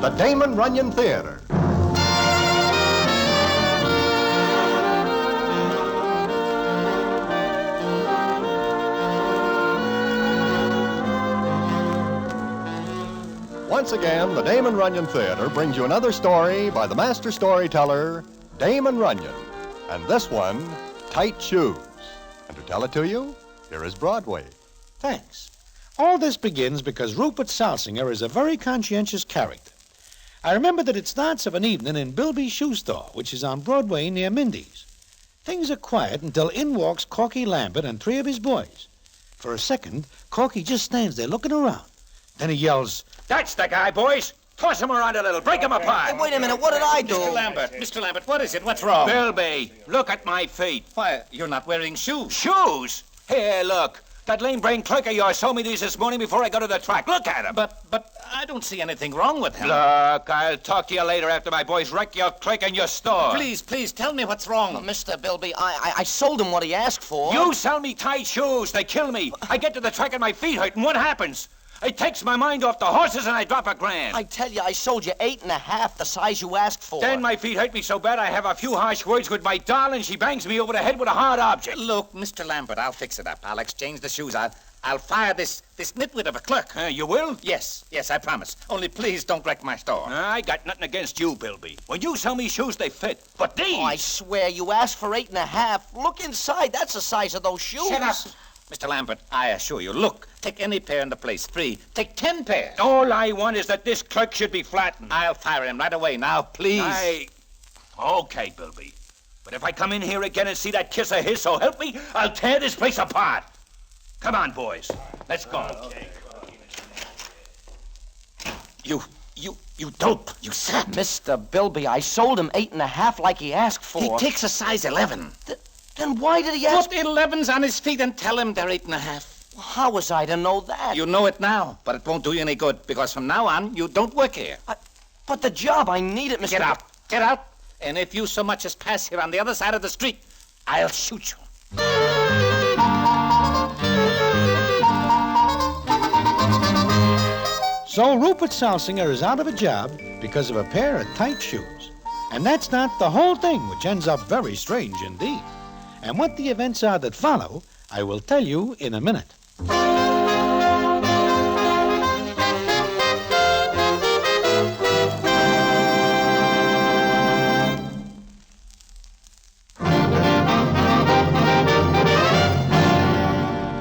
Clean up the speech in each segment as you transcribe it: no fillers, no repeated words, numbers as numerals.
the Damon Runyon Theatre. Once again, the Damon Runyon Theatre brings you another story by the master storyteller, Damon Runyon. And this one, Tight Shoes. And to tell it to you, here is Broadway. Thanks. All this begins because Rupert Salsinger is a very conscientious character. I remember that it starts of an evening in Bilby's shoe store, which is on Broadway near Mindy's. Things are quiet until in walks Corky Lambert and three of his boys. For a second, Corky just stands there looking around. Then he yells, "That's the guy, boys! Toss him around a little, break him apart!" Hey, wait a minute, what did I do? Mr. Lambert, what is it? What's wrong? Bilby, look at my feet. Why, you're not wearing shoes. Shoes? Here, look. That lame-brained clerk of yours sold me these this morning before I got to the track. Look at him. But I don't see anything wrong with him. Look, I'll talk to you later after my boys wreck your clerk and your store. Please, tell me what's wrong. Mr. Bilby, I sold him what he asked for. You sell me tight shoes. They kill me. I get to the track and my feet hurt, and what happens? It takes my mind off the horses and I drop $1,000. I tell you, I sold you 8.5, the size you asked for. Then my feet hurt me so bad I have a few harsh words with my doll and she bangs me over the head with a hard object. Look, Mr. Lambert, I'll fix it up. I'll exchange the shoes. I'll fire this nitwit of a clerk. You will? Yes, I promise. Only please don't wreck my store. I got nothing against you, Bilby. When you sell me shoes, they fit. But these... Oh, I swear, you asked for 8.5. Look inside. That's the size of those shoes. Shut up. Mr. Lambert, I assure you, look, take any pair in the place, 3. Take 10 pairs. All I want is that this clerk should be flattened. I'll fire him right away now, please. Okay, Bilby. But if I come in here again and see that kiss of his, so help me, I'll tear this place apart. Come on, boys. Let's go. Okay. You dope. You sap. Mr. Bilby, I sold him 8.5 like he asked for. He takes a size 11. Then why did he ask... Put 11s on his feet and tell him they're 8.5. Well, how was I to know that? You know it now, but it won't do you any good, because from now on, you don't work here. But the job, I need it, Mr. Get out. Get out. And if you so much as pass here on the other side of the street, I'll shoot you. So Rupert Salsinger is out of a job because of a pair of tight shoes. And that's not the whole thing, which ends up very strange indeed. And what the events are that follow, I will tell you in a minute.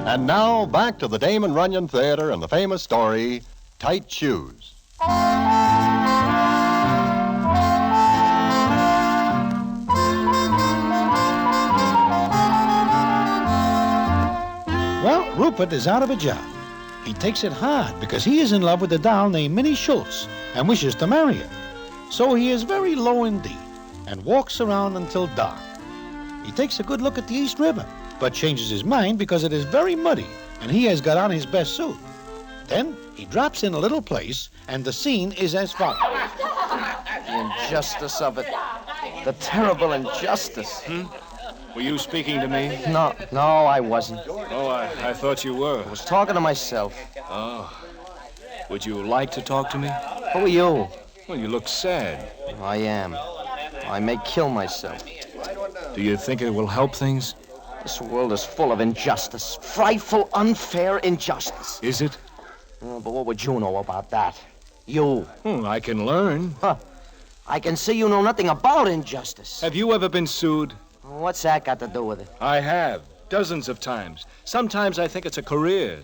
And now, back to the Damon Runyon Theatre and the famous story, Tight Shoes. Well, Rupert is out of a job. He takes it hard because he is in love with a doll named Minnie Schultz and wishes to marry her. So he is very low indeed and walks around until dark. He takes a good look at the East River, but changes his mind because it is very muddy and he has got on his best suit. Then he drops in a little place and the scene is as follows. The injustice of it. The terrible injustice. Were you speaking to me? No, I wasn't. Oh, I thought you were. I was talking to myself. Oh. Would you like to talk to me? Who are you? Well, you look sad. I am. I may kill myself. Do you think it will help things? This world is full of injustice. Frightful, unfair injustice. Is it? Oh, but what would you know about that? You. I can learn. Huh. I can see you know nothing about injustice. Have you ever been sued? What's that got to do with it? I have. Dozens of times. Sometimes I think it's a career.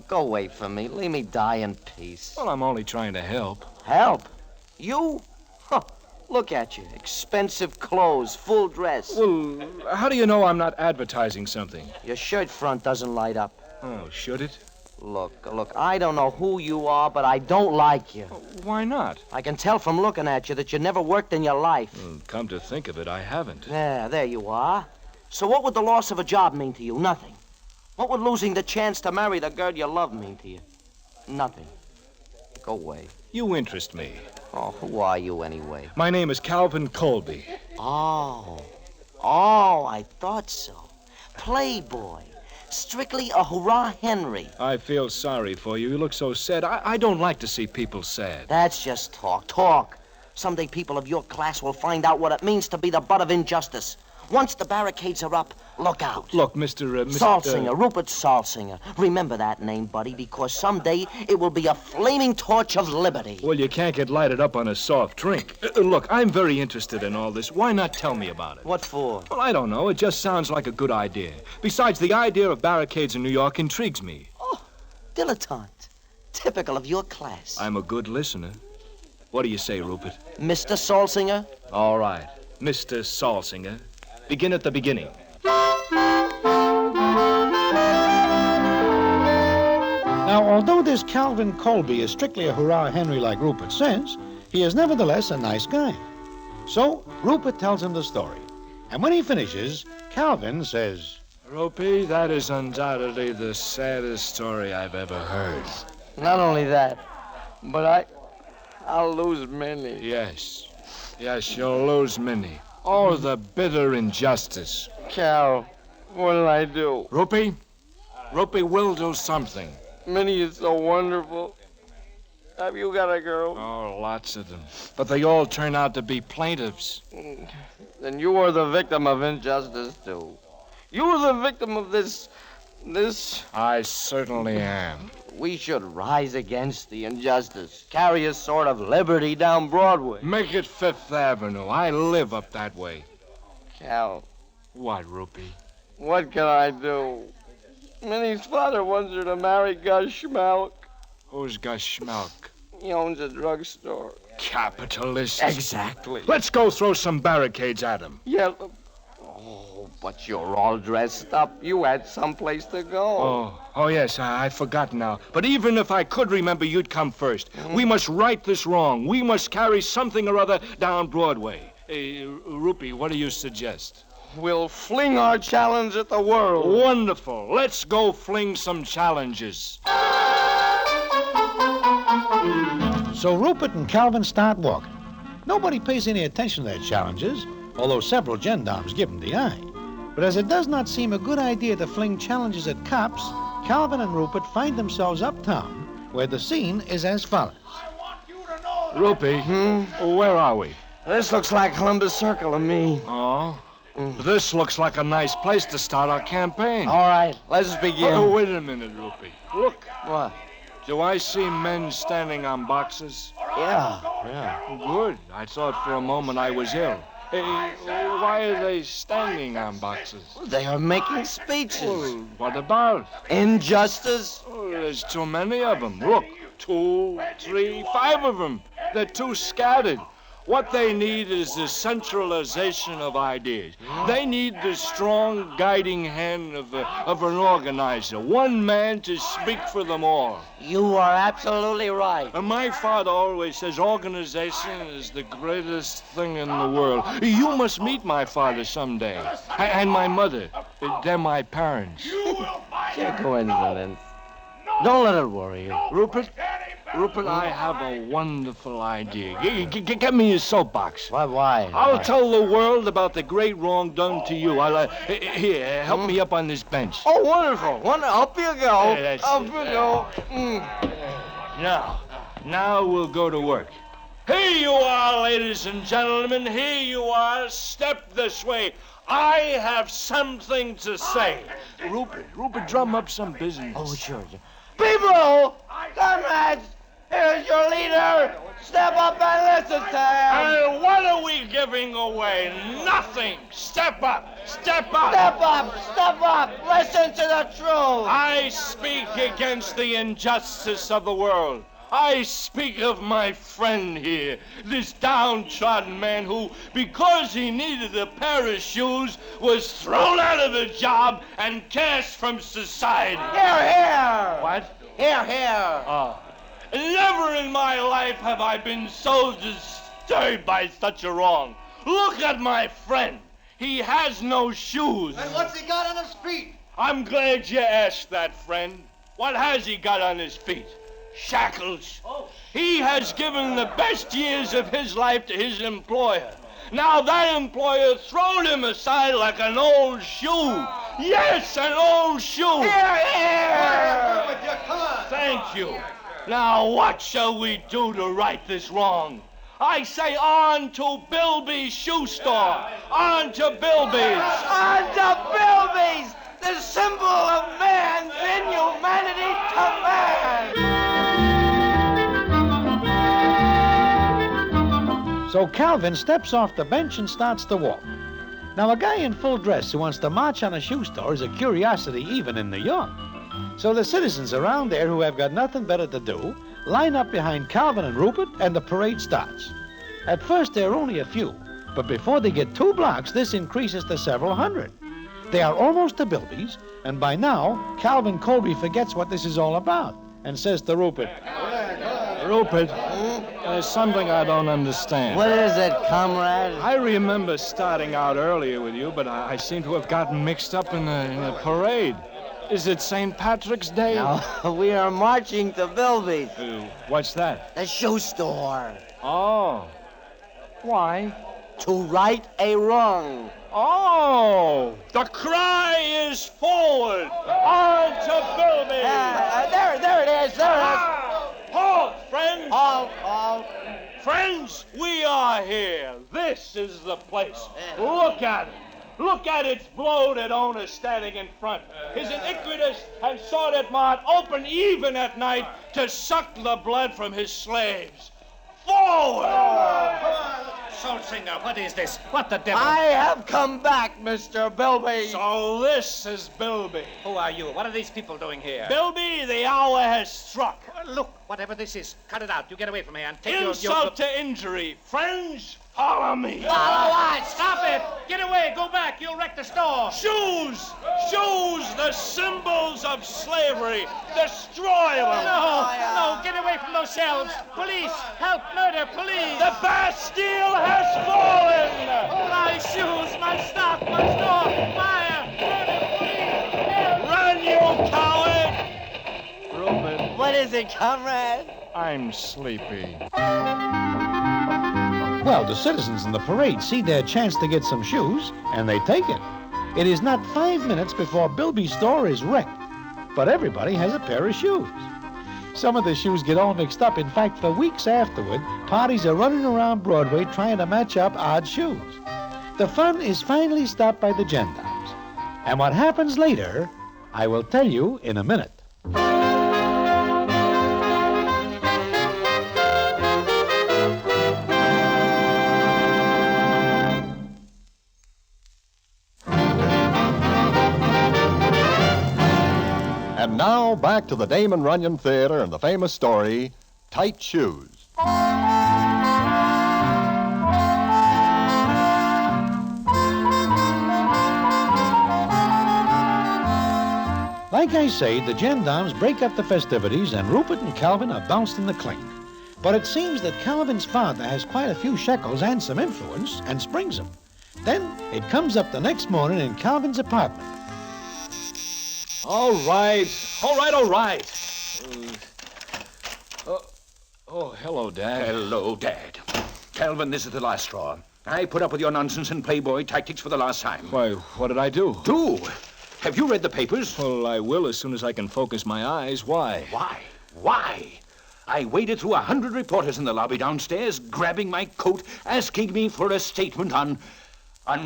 Go away from me. Leave me die in peace. Well, I'm only trying to help. Help? You? Huh. Look at you. Expensive clothes, full dress. Well, how do you know I'm not advertising something? Your shirt front doesn't light up. Oh, should it? Look, I don't know who you are, but I don't like you. Why not? I can tell from looking at you that you never worked in your life. Well, come to think of it, I haven't. Yeah, there you are. So what would the loss of a job mean to you? Nothing. What would losing the chance to marry the girl you love mean to you? Nothing. Go away. You interest me. Oh, who are you anyway? My name is Calvin Colby. Oh, I thought so. Playboy. Strictly a hurrah Henry. I feel sorry for you. You look so sad. I don't like to see people sad. That's just talk. Someday people of your class will find out what it means to be the butt of injustice. Once the barricades are up, look out. Look, Mr. Salsinger, Rupert Salsinger. Remember that name, buddy, because someday it will be a flaming torch of liberty. Well, you can't get lighted up on a soft drink. Look, I'm very interested in all this. Why not tell me about it? What for? Well, I don't know. It just sounds like a good idea. Besides, the idea of barricades in New York intrigues me. Oh, dilettante. Typical of your class. I'm a good listener. What do you say, Rupert? Mr. Salsinger? All right. Mr. Salsinger. Begin at the beginning. Now, although this Calvin Colby is strictly a hurrah Henry like Rupert says, he is nevertheless a nice guy. So, Rupert tells him the story. And when he finishes, Calvin says, Ropey, that is undoubtedly the saddest story I've ever heard. Not only that, but I'll lose many. Yes, you'll lose many. Oh, the bitter injustice. Cal, what'll I do? Ropey, we'll do something. Minnie is so wonderful. Have you got a girl? Oh, lots of them. But they all turn out to be plaintiffs. Then you are the victim of injustice, too. You are the victim of this... I certainly am. We should rise against the injustice. Carry a sort of liberty down Broadway. Make it Fifth Avenue. I live up that way. Cal, What, Ropey? what can I do? Minnie's father wants her to marry Gus Schmalk. Who's Gus Schmalk? He owns a drugstore. Capitalist. Exactly. Let's go throw some barricades at him. Yeah. Oh, but you're all dressed up. You had someplace to go. Oh, yes, I forgot now. But even if I could remember, you'd come first. We must right this wrong. We must carry something or other down Broadway. Rupee, what do you suggest? We'll fling our challenge at the world. Wonderful. Let's go fling some challenges. So Rupert and Calvin start walking. Nobody pays any attention to their challenges, although several gendarmes give them the eye. But as it does not seem a good idea to fling challenges at cops, Calvin and Rupert find themselves uptown, where the scene is as follows. Rupee, where are we? This looks like Columbus Circle to me. Oh? This looks like a nice place to start our campaign. All right, let's begin. Oh, wait a minute, Rupee. Look. What? Do I see men standing on boxes? Yeah. Good. I thought for a moment I was ill. Hey, why are they standing on boxes? They are making speeches. Well, what about? Injustice? Oh, there's too many of them. Look, 2, 3, 5 of them. They're too scattered. What they need is the centralization of ideas. They need the strong guiding hand of an organizer, one man to speak for them all. You are absolutely right. And my father always says organization is the greatest thing in the world. You must meet my father someday. And my mother. They're my parents. Sheer coincidence. Don't let it worry you. Rupert, I have a wonderful idea. Get me a soapbox. Why? I'll tell the world about the great wrong done to you. Here, help me up on this bench. Oh, wonderful. Up you go. That's Up it. you go. Now we'll go to work. Here you are, ladies and gentlemen. Here you are. Step this way. I have something to say. Rupert, drum up some business. Oh, sure. People, comrades, here's your leader. Step up and listen to him. And what are we giving away? Nothing. Step up. Step up. Step up. Step up. Listen to the truth. I speak against the injustice of the world. I speak of my friend here, this downtrodden man who, because he needed a pair of shoes, was thrown out of a job and cast from society. Here, here. What? Here. Oh. Never in my life have I been so disturbed by such a wrong. Look at my friend. He has no shoes. And what's he got on his feet? I'm glad you asked that, friend. What has he got on his feet? Shackles. He has given the best years of his life to his employer. Now that employer thrown him aside like an old shoe. Yes, an old shoe. Here! Thank you. Now, what shall we do to right this wrong? I say on to Bilby's shoe store. On to Bilby's. On to Bilby's, the symbol of man's inhumanity to man. So Calvin steps off the bench and starts to walk. Now, a guy in full dress who wants to march on a shoe store is a curiosity even in New York. So the citizens around there who have got nothing better to do line up behind Calvin and Rupert, and the parade starts. At first, there are only a few, but before they get 2 blocks, this increases to several hundred. They are almost to Bilby's, and by now, Calvin Colby forgets what this is all about and says to Rupert, Rupert, there's something I don't understand. What is it, comrade? I remember starting out earlier with you, but I seem to have gotten mixed up in the parade. Is it St. Patrick's Day? No, we are marching to Bilby's, What's that? the shoe store, Oh. Why? to right a wrong. Oh! The cry is forward! On to Bilby! There it is, there it is. Halt, friends! Halt. Friends, we are here. This is the place. Look at it. Look at its bloated owner standing in front. His iniquitous and sordid mouth open even at night to suck the blood from his slaves. Forward! Soul singer, what is this? What the devil? I have come back, Mr. Bilby. So this is Bilby. Who are you? What are these people doing here? Bilby, the hour has struck. Look, whatever this is, cut it out. You get away from here and take Insult to injury. Friends, follow me. Follow what? Stop it! Get away! Go back! You'll wreck the store! Shoes! Shoes, the symbols of slavery. Destroy them. No! Get away from those shelves! Police! Help! Murder! Police! The Bastille has fallen. My shoes! My stock! My store! Fire! Murder! Police! Help! Run, you coward. Rupert, What is it, comrade? I'm sleepy. well, the citizens in the parade see their chance to get some shoes, and they take it. It is not 5 minutes before Bilby's store is wrecked, but everybody has a pair of shoes. Some of the shoes get all mixed up. In fact, for weeks afterward, parties are running around Broadway trying to match up odd shoes. The fun is finally stopped by the gendarmes. And what happens later, I will tell you in a minute. And now, back to the Damon Runyon Theatre and the famous story, Tight Shoes. Like I say, the gendarmes break up the festivities, and Rupert and Calvin are bounced in the clink. But it seems that Calvin's father has quite a few shekels and some influence and springs them. Then it comes up the next morning in Calvin's apartment. All right. Hello, Dad. Hello, Dad. Calvin, this is the last straw. I put up with your nonsense and playboy tactics for the last time. Why, what did I do? Do? Have you read the papers? Well, I will as soon as I can focus my eyes. Why? Why? I waded through 100 reporters in the lobby downstairs, grabbing my coat, asking me for a statement on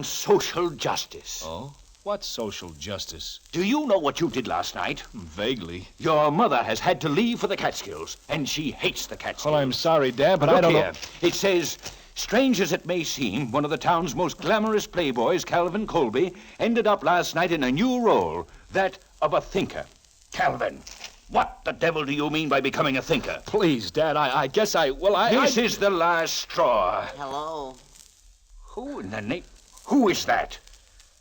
social justice. Oh? What social justice? Do you know what you did last night? Vaguely. Your mother has had to leave for the Catskills, and she hates the Catskills. Well, I'm sorry, Dad, but Look I don't here. know. It says, strange as it may seem, one of the town's most glamorous playboys, Calvin Colby, ended up last night in a new role, that of a thinker. Calvin, what the devil do you mean by becoming a thinker? Please, Dad, I guess This is the last straw. Hello. Who in the name? Who is that?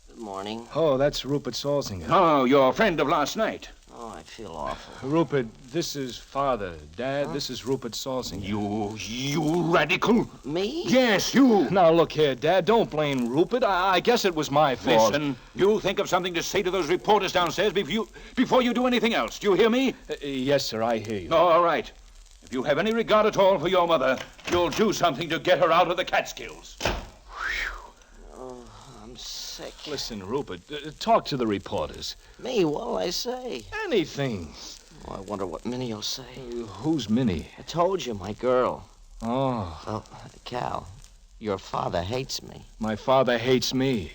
Good morning. Oh, that's Rupert Salsinger. Oh, your friend of last night. Oh, I feel awful. Rupert, this is Father. Dad, this is Rupert Salsinger. You radical. Me? Yes, you. Now, look here, Dad, don't blame Rupert. I guess it was my fault. Listen, you think of something to say to those reporters downstairs before you do anything else. Do you hear me? Yes, sir, I hear you. All right. If you have any regard at all for your mother, you'll do something to get her out of the Catskills. Oh, I'm sick. sick. Listen, Rupert, talk to the reporters. Me, what'll I say? Anything. Oh, I wonder what Minnie will say. Who's Minnie? I told you, my girl. Oh, Oh, Cal, your father hates me. my father hates me.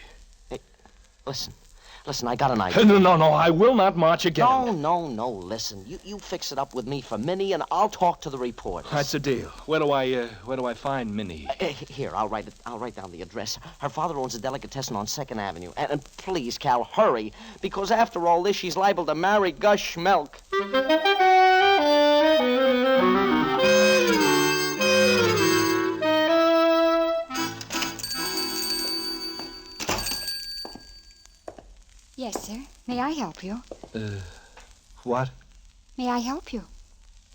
Listen, I got an idea. No, I will not march again. No, listen. You fix it up with me for Minnie, and I'll talk to the reporters. That's a deal. Where do I find Minnie? Here, I'll write down the address. Her father owns a delicatessen on 2nd Avenue. And please, Cal, hurry, because after all this, she's liable to marry Gus Schmelk. Yes, sir. May I help you? What? May I help you?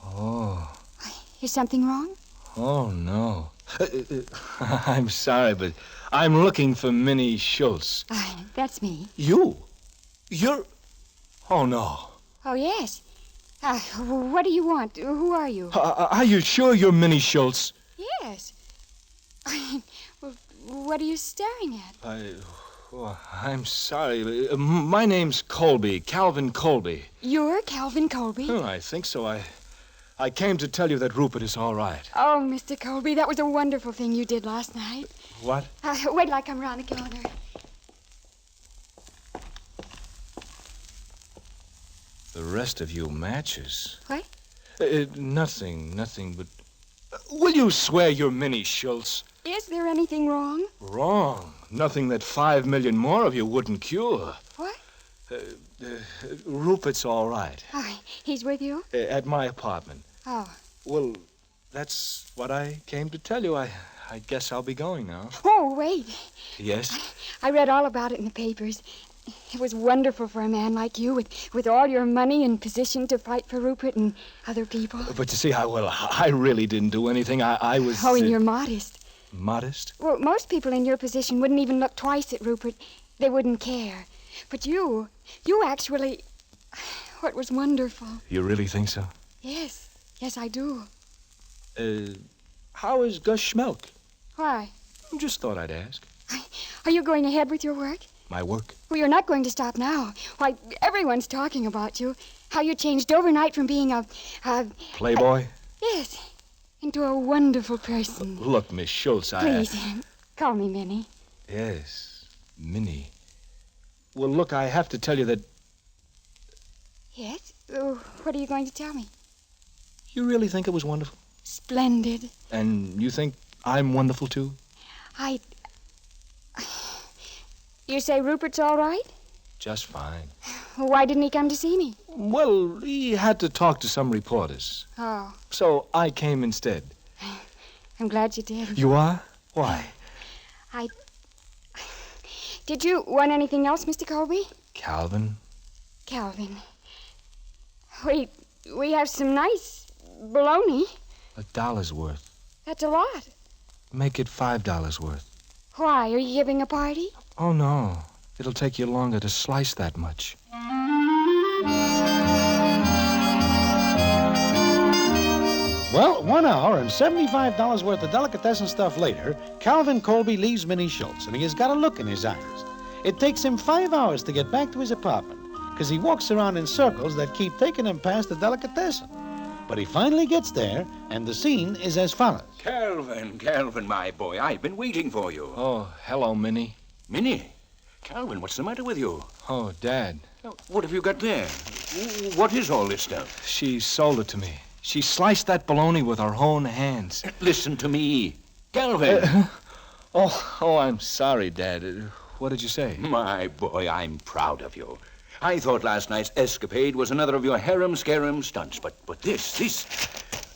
Oh. Is something wrong? Oh, no. I'm sorry, but I'm looking for Minnie Schultz. That's me. You? You're... Oh, no. Oh, yes. What do you want? Who are you? Are you sure you're Minnie Schultz? Yes. Well, what are you staring at? I'm sorry. My name's Colby, Calvin Colby. You're Calvin Colby? Oh, I think so. I came to tell you that Rupert is all right. Oh, Mr. Colby, that was a wonderful thing you did last night. What? Wait till I come around the corner. The rest of you matches. What? Nothing, but... will you swear you're Minnie Schultz? Is there anything wrong? Wrong. Nothing that 5 million more of you wouldn't cure. What? Rupert's all right. Oh, he's with you? At my apartment. Oh. Well, that's what I came to tell you. I guess I'll be going now. Oh, wait. Yes? I read all about it in the papers. It was wonderful for a man like you, with all your money and position to fight for Rupert and other people. But you see, I really didn't do anything. I was... Oh, and you're modest. Modest? Well, most people in your position wouldn't even look twice at Rupert. They wouldn't care. But you actually... What was wonderful. You really think so? Yes, I do. How is Gus Schmelk? Why? Just thought I'd ask. Are you going ahead with your work? My work? Well, you're not going to stop now. Why, everyone's talking about you. How you changed overnight from being a Playboy? Yes, into a wonderful person. Look, Miss Schultz, Please, call me Minnie. Yes, Minnie. Well, look, I have to tell you that... Yes? What are you going to tell me? You really think it was wonderful? Splendid. And you think I'm wonderful, too? You say Rupert's all right? Just fine. Why didn't he come to see me? Well, he had to talk to some reporters. Oh. So I came instead. I'm glad you did. You are? Why? Did you want anything else, Mr. Colby? Calvin? We have some nice bologna. $1 worth. That's a lot. Make it $5 worth. Why? Are you giving a party? Oh, no. It'll take you longer to slice that much. Well, 1 hour and $75 worth of delicatessen stuff later, Calvin Colby leaves Minnie Schultz, and he has got a look in his eyes. It takes him 5 hours to get back to his apartment, because he walks around in circles that keep taking him past the delicatessen. But he finally gets there, and the scene is as follows. Calvin, my boy, I've been waiting for you. Oh, hello, Minnie. Minnie? Calvin, what's the matter with you? Oh, Dad. What have you got there? What is all this stuff? She sold it to me. She sliced that bologna with her own hands. Listen to me. Calvin. Oh, I'm sorry, Dad. What did you say? My boy, I'm proud of you. I thought last night's escapade was another of your harem-scarum stunts, but this...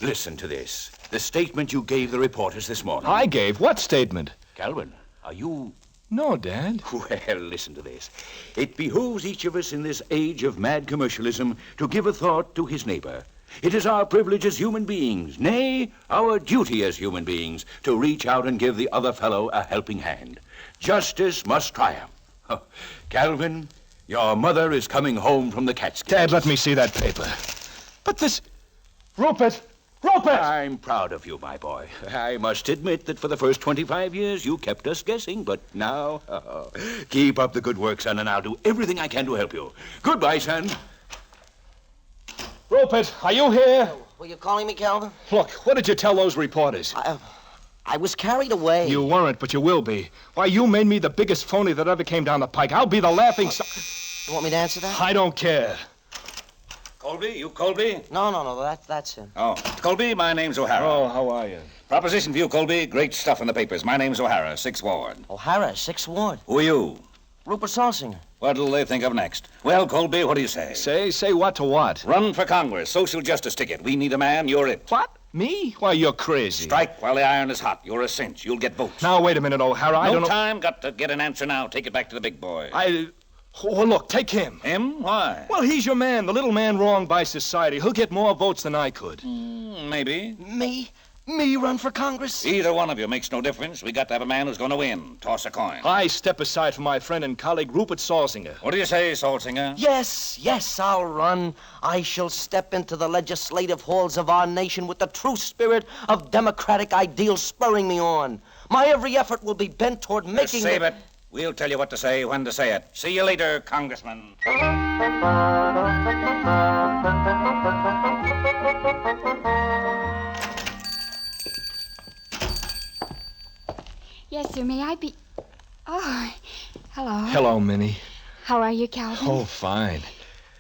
Listen to this. The statement you gave the reporters this morning. I gave what statement? Calvin, are you... No, Dad. Well, listen to this. It behooves each of us in this age of mad commercialism to give a thought to his neighbor. It is our privilege as human beings, nay, our duty as human beings, to reach out and give the other fellow a helping hand. Justice must triumph. Calvin, your mother is coming home from the Catskills. Dad, let me see that paper. But this... Rupert! Rupert! I'm proud of you, my boy. I must admit that for the first 25 years you kept us guessing, but now, keep up the good work, son, and I'll do everything I can to help you. Goodbye, son. Rupert, are you here? Were you calling me, Calvin? Look, what did you tell those reporters? I was carried away. You weren't, but you will be. Why, you made me the biggest phony that ever came down the pike. I'll be the laughing... You want me to answer that? I don't care. Colby, you Colby? No, that's him. Oh, Colby, my name's O'Hara. Oh, how are you? Proposition for you, Colby. Great stuff in the papers. My name's O'Hara, 6th Ward. O'Hara, 6th Ward. Who are you? Rupert Salsinger. What'll they think of next? Well, Colby, what do you say? Say what to what? Run for Congress, social justice ticket. We need a man, you're it. What? Me? Why, you're crazy. Strike while the iron is hot. You're a cinch. You'll get votes. Now, wait a minute, O'Hara. I don't know... time. Got to get an answer now. Take it back to the big boy. Well, look, take him. Him? Why? Well, he's your man, the little man wronged by society. He'll get more votes than I could. Maybe. Me? Me run for Congress? Either one of you makes no difference. We got to have a man who's going to win. Toss a coin. I step aside for my friend and colleague, Rupert Salsinger. What do you say, Salsinger? Yes, I'll run. I shall step into the legislative halls of our nation with the true spirit of democratic ideals spurring me on. My every effort will be bent toward making... Save it. We'll tell you what to say when to say it. See you later, Congressman. Yes, sir. May I be... Oh, hello. Hello, Minnie. How are you, Calvin? Oh, fine.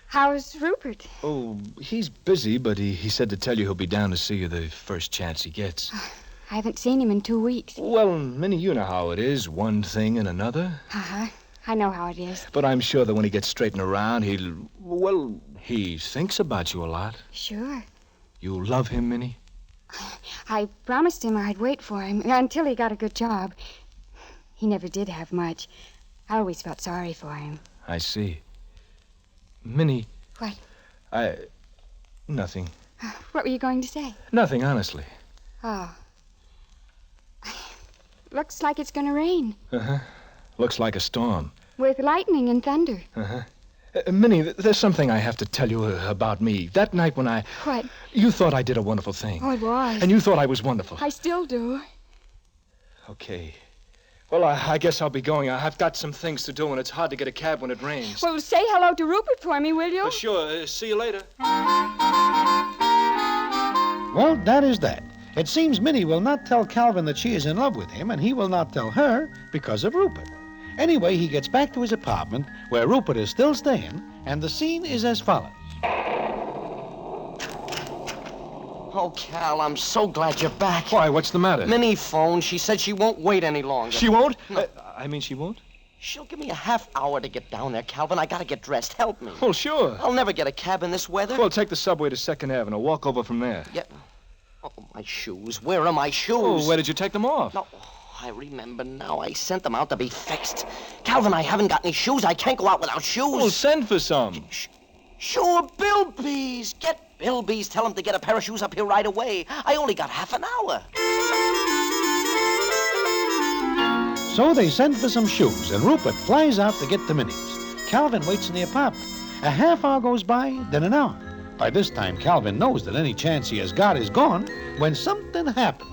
How's Rupert? Oh, he's busy, but he said to tell you he'll be down to see you the first chance he gets. I haven't seen him in 2 weeks. Well, Minnie, you know how it is. One thing and another. Uh-huh. I know how it is. But I'm sure that when he gets straightened around, he thinks about you a lot. Sure. You love him, Minnie? I promised him I'd wait for him until he got a good job. He never did have much. I always felt sorry for him. I see. Minnie. What? Nothing. What were you going to say? Nothing, honestly. Oh. Looks like it's going to rain. Uh-huh. Looks like a storm. With lightning and thunder. Uh-huh. Minnie, there's something I have to tell you about me. That night when What? You thought I did a wonderful thing. Oh, it was. And you thought I was wonderful. I still do. Okay. Well, I guess I'll be going. I've got some things to do, and it's hard to get a cab when it rains. Well, say hello to Rupert for me, will you? Sure. See you later. Well, that is that. It seems Minnie will not tell Calvin that she is in love with him, and he will not tell her because of Rupert. Anyway, he gets back to his apartment, where Rupert is still staying, and the scene is as follows. Oh, Cal, I'm so glad you're back. Why, what's the matter? Minnie phoned. She said she won't wait any longer. She won't? No. She won't? She'll give me a half hour to get down there, Calvin. I gotta get dressed. Help me. Well, sure. I'll never get a cab in this weather. Well, take the subway to 2nd Avenue. Walk over from there. Yeah. Oh, my shoes. Where are my shoes? Oh, where did you take them off? No, I remember now. I sent them out to be fixed. Calvin, I haven't got any shoes. I can't go out without shoes. Well, send for some. Sure, Bilby's. Get Bilby's. Tell him to get a pair of shoes up here right away. I only got half an hour. So they send for some shoes, and Rupert flies out to get to Minnie's. Calvin waits in the apartment. A half hour goes by, then an hour. By this time, Calvin knows that any chance he has got is gone when something happens.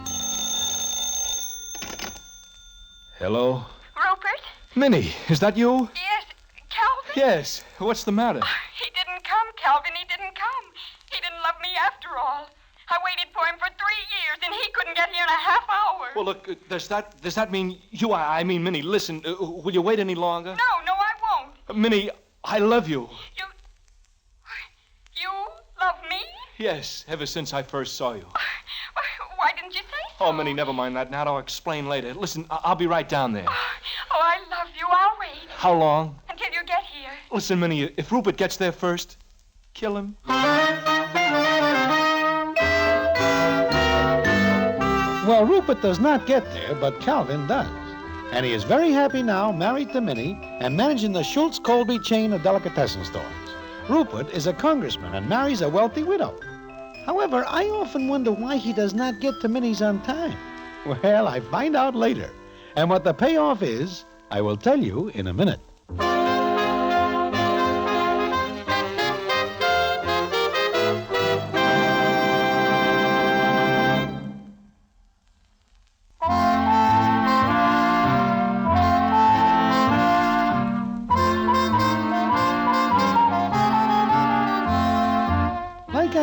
Hello? Rupert? Minnie, is that you? Yes. Calvin? Yes. What's the matter? He didn't come, Calvin. He didn't come. He didn't love me after all. I waited for him for 3 years, and he couldn't get here in a half hour. Well, look, does that mean you... I mean, Minnie, listen, will you wait any longer? No, I won't. Minnie, I love you. You love me? Yes, ever since I first saw you. Why didn't you say so? Oh, Minnie, never mind that. Now I'll explain later. Listen, I'll be right down there. Oh, I love you. I'll wait. How long? Until you get here. Listen, Minnie, if Rupert gets there first, kill him. Well, Rupert does not get there, but Calvin does. And he is very happy now, married to Minnie, and managing the Schultz-Colby chain of delicatessen stores. Rupert is a congressman and marries a wealthy widow. However, I often wonder why he does not get to Minnie's on time. Well, I find out later. And what the payoff is, I will tell you in a minute.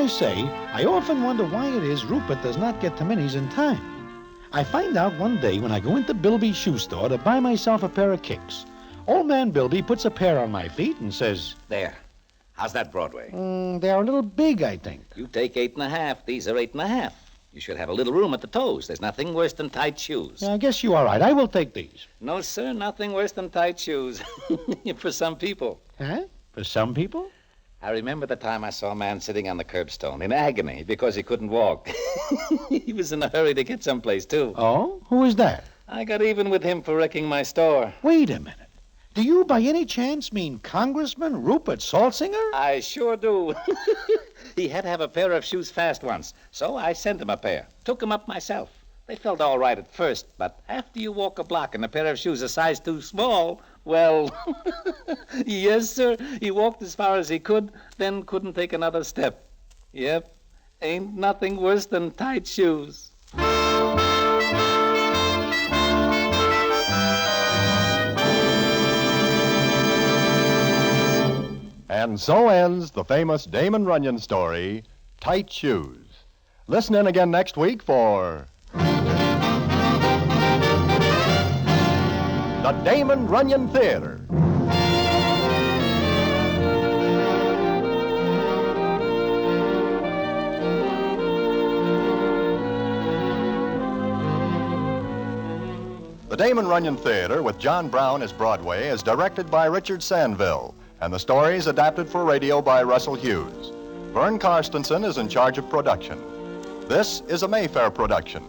I say, I often wonder why it is Rupert does not get to Minnie's in time. I find out one day when I go into Bilby's shoe store to buy myself a pair of kicks. Old man Bilby puts a pair on my feet and says, There. How's that, Broadway? They're a little big, I think. You take 8.5. These are 8.5. You should have a little room at the toes. There's nothing worse than tight shoes. Yeah, I guess you are right. I will take these. No, sir, nothing worse than tight shoes. For some people. Huh? For some people? I remember the time I saw a man sitting on the curbstone in agony because he couldn't walk. He was in a hurry to get someplace, too. Oh? Who is that? I got even with him for wrecking my store. Wait a minute. Do you by any chance mean Congressman Rupert Saltzinger? I sure do. He had to have a pair of shoes fast once, so I sent him a pair. Took them up myself. They felt all right at first, but after you walk a block in a pair of shoes a size too small, well, yes, sir, he walked as far as he could, then couldn't take another step. Yep, ain't nothing worse than tight shoes. And so ends the famous Damon Runyon story, Tight Shoes. Listen in again next week for the Damon Runyon Theatre. The Damon Runyon Theatre with John Brown as Broadway is directed by Richard Sandville, and the story is adapted for radio by Russell Hughes. Vern Karstensen is in charge of production. This is a Mayfair production.